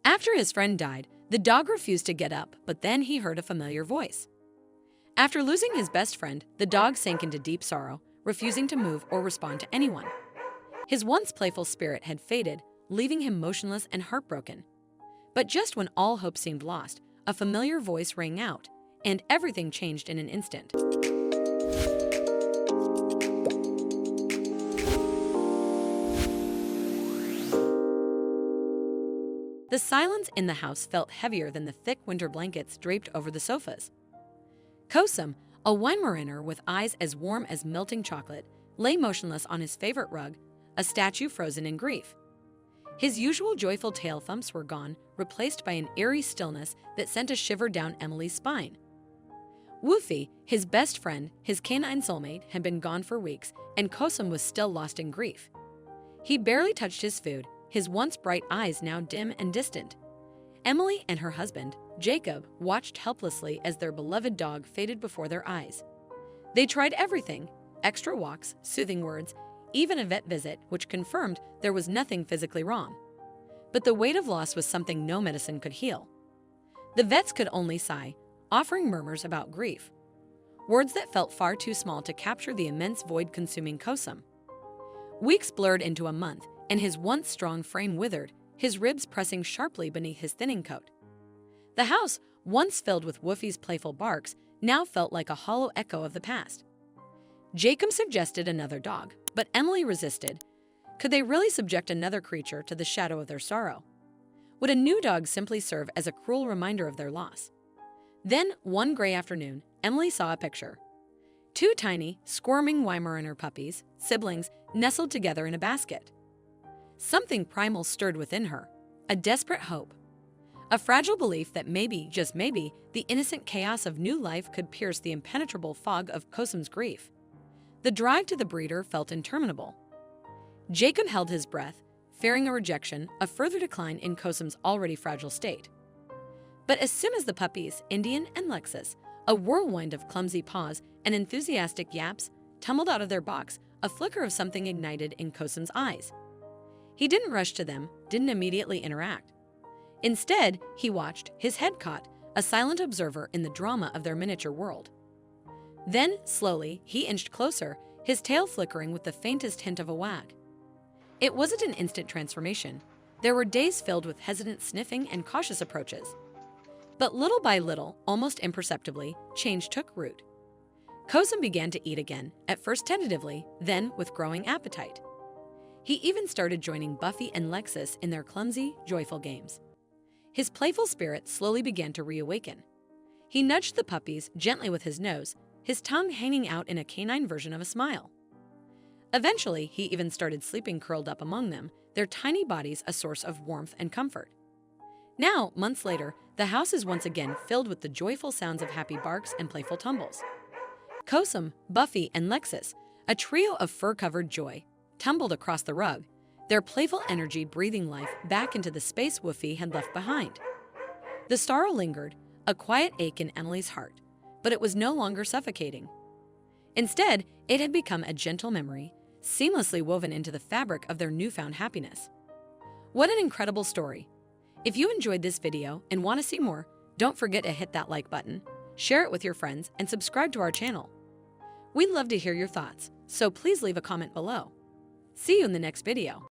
After his friend died, the dog refused to get up, but then he heard a familiar voice. After losing his best friend, the dog sank into deep sorrow, refusing to move or respond to anyone. His once playful spirit had faded, leaving him motionless and heartbroken. But just when all hope seemed lost, a familiar voice rang out, and everything changed in an instant. The silence in the house felt heavier than the thick winter blankets draped over the sofas. Kosum, a Weimaraner with eyes as warm as melting chocolate, lay motionless on his favorite rug, a statue frozen in grief. His usual joyful tail thumps were gone, replaced by an eerie stillness that sent a shiver down Emily's spine. Woofy, his best friend, his canine soulmate, had been gone for weeks, and Kosum was still lost in grief. He barely touched his food, his once bright eyes now dim and distant. Emily and her husband, Jacob, watched helplessly as their beloved dog faded before their eyes. They tried everything: extra walks, soothing words, even a vet visit, which confirmed there was nothing physically wrong. But the weight of loss was something no medicine could heal. The vets could only sigh, offering murmurs about grief, words that felt far too small to capture the immense void consuming Kosum. Weeks blurred into a month, and his once strong frame withered, his ribs pressing sharply beneath his thinning coat. The house, once filled with Woofy's playful barks, now felt like a hollow echo of the past. Jacob suggested another dog, but Emily resisted. Could they really subject another creature to the shadow of their sorrow? Would a new dog simply serve as a cruel reminder of their loss? Then, one gray afternoon, Emily saw a picture. Two tiny, squirming Weimaraner puppies, siblings, nestled together in a basket. Something primal stirred within her, a desperate hope. A fragile belief that maybe, just maybe, the innocent chaos of new life could pierce the impenetrable fog of Kosum's grief. The drive to the breeder felt interminable. Jacob held his breath, fearing a rejection, a further decline in Kosum's already fragile state. But as soon as the puppies, Indian and Lexus, a whirlwind of clumsy paws and enthusiastic yaps, tumbled out of their box, a flicker of something ignited in Kosum's eyes. He didn't rush to them, didn't immediately interact. Instead, he watched, his head caught, a silent observer in the drama of their miniature world. Then, slowly, he inched closer, his tail flickering with the faintest hint of a wag. It wasn't an instant transformation. There were days filled with hesitant sniffing and cautious approaches. But little by little, almost imperceptibly, change took root. Kosum began to eat again, at first tentatively, then with growing appetite. He even started joining Buffy and Lexus in their clumsy, joyful games. His playful spirit slowly began to reawaken. He nudged the puppies gently with his nose, his tongue hanging out in a canine version of a smile. Eventually, he even started sleeping curled up among them, their tiny bodies a source of warmth and comfort. Now, months later, the house is once again filled with the joyful sounds of happy barks and playful tumbles. Kosum, Buffy, and Lexus, a trio of fur-covered joy, tumbled across the rug, their playful energy breathing life back into the space Woofy had left behind. The sorrow lingered, a quiet ache in Emily's heart, but it was no longer suffocating. Instead, it had become a gentle memory, seamlessly woven into the fabric of their newfound happiness. What an incredible story! If you enjoyed this video and want to see more, don't forget to hit that like button, share it with your friends, and subscribe to our channel. We'd love to hear your thoughts, so please leave a comment below. See you in the next video.